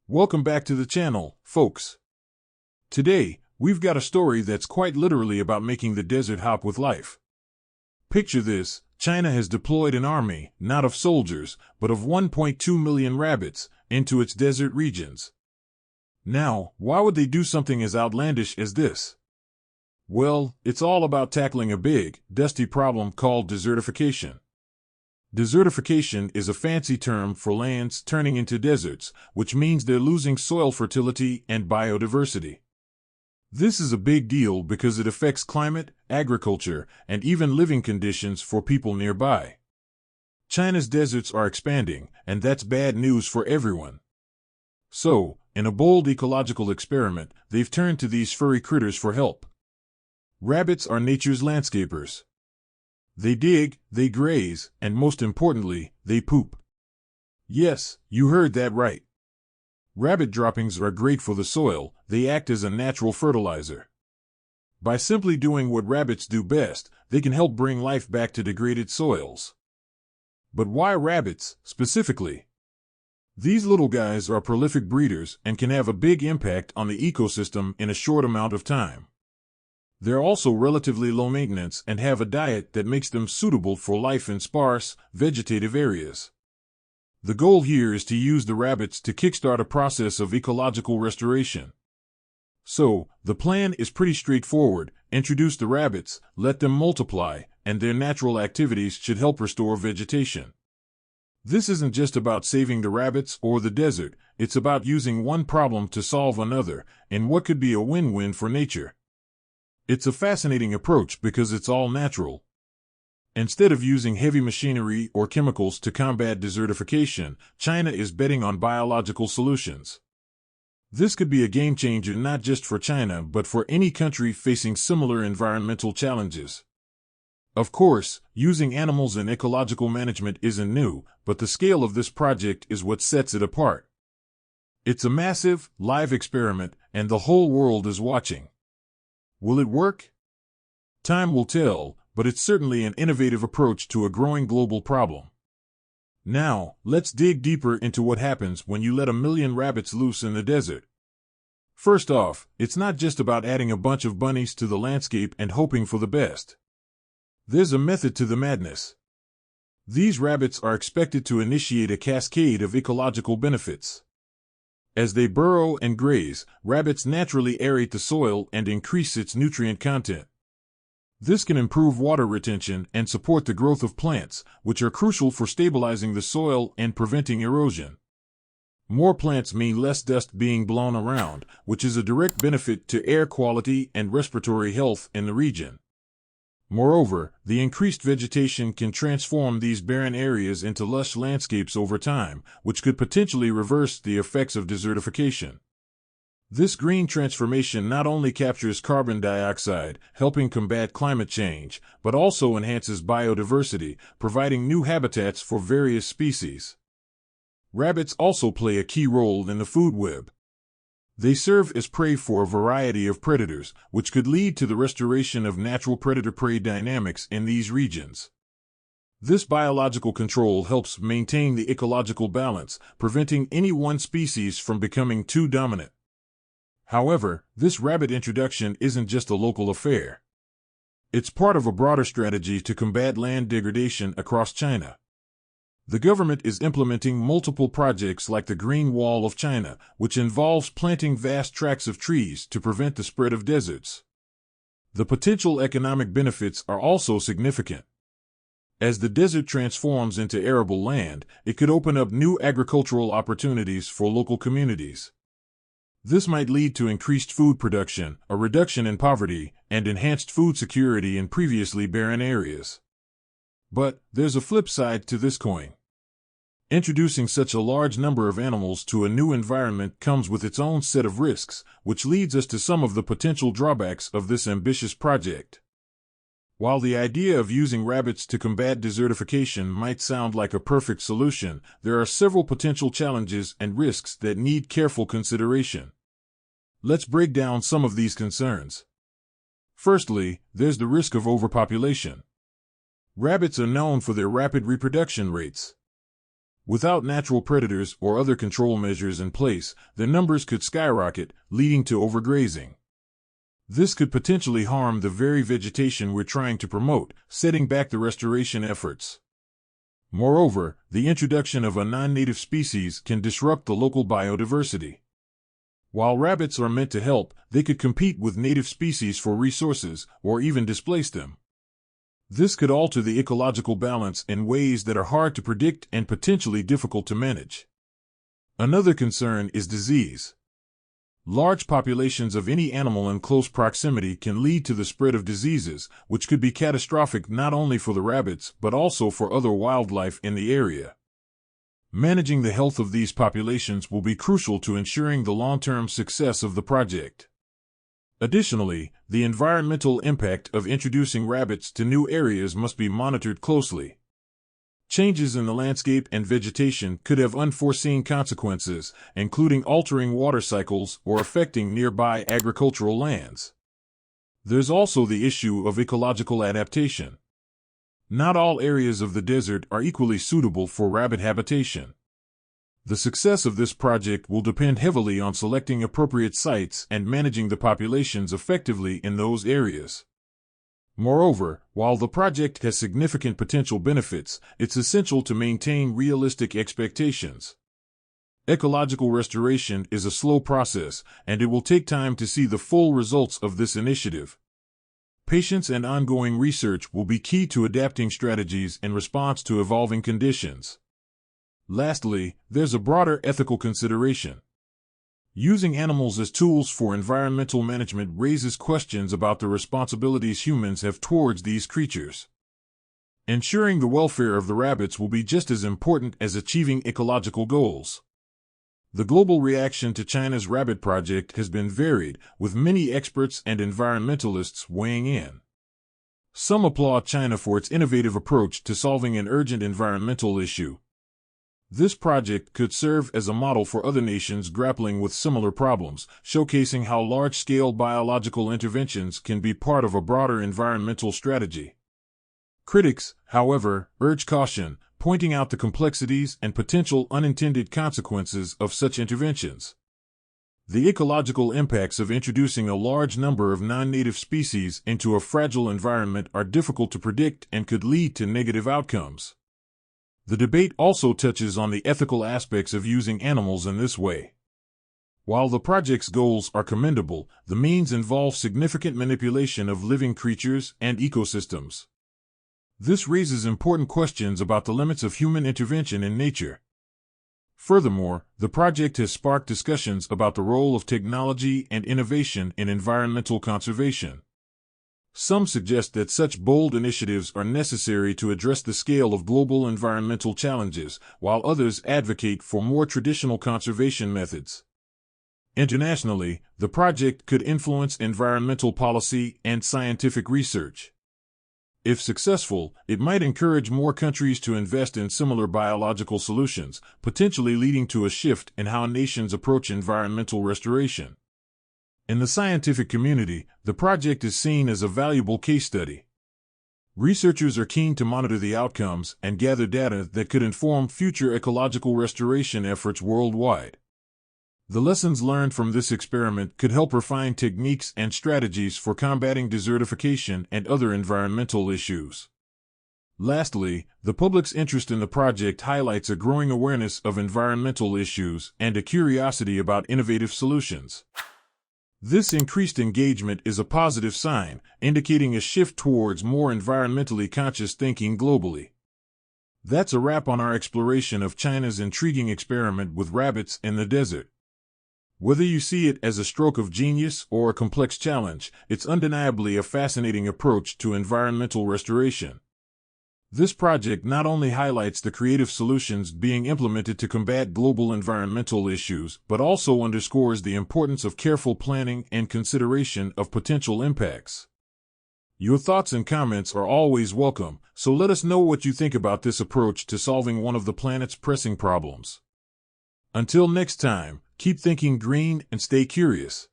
Welcome back to the channel, folks. Today, we've got a story that's quite literally about making the desert hop with life. Picture this: China has deployed an army, not of soldiers, but of 1.2 million rabbits, into its desert regions. Now, why would they do something as outlandish as this? Well, it's all about tackling a big, dusty problem called desertification. Desertification is a fancy term for lands turning into deserts, which means they're losing soil fertility and biodiversity. This is a big deal because it affects climate, agriculture, and even living conditions for people nearby. China's deserts are expanding, and that's bad news for everyone. So, in a bold ecological experiment, they've turned to these furry critters for help. Rabbits are nature's landscapers. They dig, they graze, and most importantly, they poop. Yes, you heard that right. Rabbit droppings are great for the soil. They act as a natural fertilizer. By simply doing what rabbits do best, they can help bring life back to degraded soils. But why rabbits, specifically? These little guys are prolific breeders and can have a big impact on the ecosystem in a short amount of time. They're also relatively low maintenance and have a diet that makes them suitable for life in sparse, vegetative areas. The goal here is to use the rabbits to kickstart a process of ecological restoration. So, the plan is pretty straightforward: introduce the rabbits, let them multiply, and their natural activities should help restore vegetation. This isn't just about saving the rabbits or the desert, it's about using one problem to solve another, in what could be a win-win for nature. It's a fascinating approach because it's all natural. Instead of using heavy machinery or chemicals to combat desertification, China is betting on biological solutions. This could be a game changer not just for China but for any country facing similar environmental challenges. Of course, using animals in ecological management isn't new, but the scale of this project is what sets it apart. It's a massive, live experiment, and the whole world is watching. Will it work? Time will tell, but it's certainly an innovative approach to a growing global problem. Now, let's dig deeper into what happens when you let 1 million rabbits loose in the desert. First off, it's not just about adding a bunch of bunnies to the landscape and hoping for the best. There's a method to the madness. These rabbits are expected to initiate a cascade of ecological benefits. As they burrow and graze, rabbits naturally aerate the soil and increase its nutrient content. This can improve water retention and support the growth of plants, which are crucial for stabilizing the soil and preventing erosion. More plants mean less dust being blown around, which is a direct benefit to air quality and respiratory health in the region. Moreover, the increased vegetation can transform these barren areas into lush landscapes over time, which could potentially reverse the effects of desertification. This green transformation not only captures carbon dioxide, helping combat climate change, but also enhances biodiversity, providing new habitats for various species. Rabbits also play a key role in the food web. They serve as prey for a variety of predators, which could lead to the restoration of natural predator-prey dynamics in these regions. This biological control helps maintain the ecological balance, preventing any one species from becoming too dominant. However, this rabbit introduction isn't just a local affair. It's part of a broader strategy to combat land degradation across China. The government is implementing multiple projects like the Green Wall of China, which involves planting vast tracts of trees to prevent the spread of deserts. The potential economic benefits are also significant. As the desert transforms into arable land, it could open up new agricultural opportunities for local communities. This might lead to increased food production, a reduction in poverty, and enhanced food security in previously barren areas. But there's a flip side to this coin. Introducing such a large number of animals to a new environment comes with its own set of risks, which leads us to some of the potential drawbacks of this ambitious project. While the idea of using rabbits to combat desertification might sound like a perfect solution, there are several potential challenges and risks that need careful consideration. Let's break down some of these concerns. Firstly, there's the risk of overpopulation. Rabbits are known for their rapid reproduction rates. Without natural predators or other control measures in place, their numbers could skyrocket, leading to overgrazing. This could potentially harm the very vegetation we're trying to promote, setting back the restoration efforts. Moreover, the introduction of a non-native species can disrupt the local biodiversity. While rabbits are meant to help, they could compete with native species for resources, or even displace them. This could alter the ecological balance in ways that are hard to predict and potentially difficult to manage. Another concern is disease. Large populations of any animal in close proximity can lead to the spread of diseases, which could be catastrophic not only for the rabbits but also for other wildlife in the area. Managing the health of these populations will be crucial to ensuring the long-term success of the project. Additionally, the environmental impact of introducing rabbits to new areas must be monitored closely. Changes in the landscape and vegetation could have unforeseen consequences, including altering water cycles or affecting nearby agricultural lands. There's also the issue of ecological adaptation. Not all areas of the desert are equally suitable for rabbit habitation. The success of this project will depend heavily on selecting appropriate sites and managing the populations effectively in those areas. Moreover, while the project has significant potential benefits, it's essential to maintain realistic expectations. Ecological restoration is a slow process, and it will take time to see the full results of this initiative. Patience and ongoing research will be key to adapting strategies in response to evolving conditions. Lastly, there's a broader ethical consideration. Using animals as tools for environmental management raises questions about the responsibilities humans have towards these creatures. Ensuring the welfare of the rabbits will be just as important as achieving ecological goals. The global reaction to China's rabbit project has been varied, with many experts and environmentalists weighing in. Some applaud China for its innovative approach to solving an urgent environmental issue. This project could serve as a model for other nations grappling with similar problems, showcasing how large-scale biological interventions can be part of a broader environmental strategy. Critics, however, urge caution, pointing out the complexities and potential unintended consequences of such interventions. The ecological impacts of introducing a large number of non-native species into a fragile environment are difficult to predict and could lead to negative outcomes. The debate also touches on the ethical aspects of using animals in this way. While the project's goals are commendable, the means involve significant manipulation of living creatures and ecosystems. This raises important questions about the limits of human intervention in nature. Furthermore, the project has sparked discussions about the role of technology and innovation in environmental conservation. Some suggest that such bold initiatives are necessary to address the scale of global environmental challenges, while others advocate for more traditional conservation methods. Internationally, the project could influence environmental policy and scientific research. If successful, it might encourage more countries to invest in similar biological solutions, potentially leading to a shift in how nations approach environmental restoration. In the scientific community, the project is seen as a valuable case study. Researchers are keen to monitor the outcomes and gather data that could inform future ecological restoration efforts worldwide. The lessons learned from this experiment could help refine techniques and strategies for combating desertification and other environmental issues. Lastly, the public's interest in the project highlights a growing awareness of environmental issues and a curiosity about innovative solutions. This increased engagement is a positive sign, indicating a shift towards more environmentally conscious thinking globally. That's a wrap on our exploration of China's intriguing experiment with rabbits in the desert. Whether you see it as a stroke of genius or a complex challenge, it's undeniably a fascinating approach to environmental restoration. This project not only highlights the creative solutions being implemented to combat global environmental issues, but also underscores the importance of careful planning and consideration of potential impacts. Your thoughts and comments are always welcome, so let us know what you think about this approach to solving one of the planet's pressing problems. Until next time, keep thinking green and stay curious.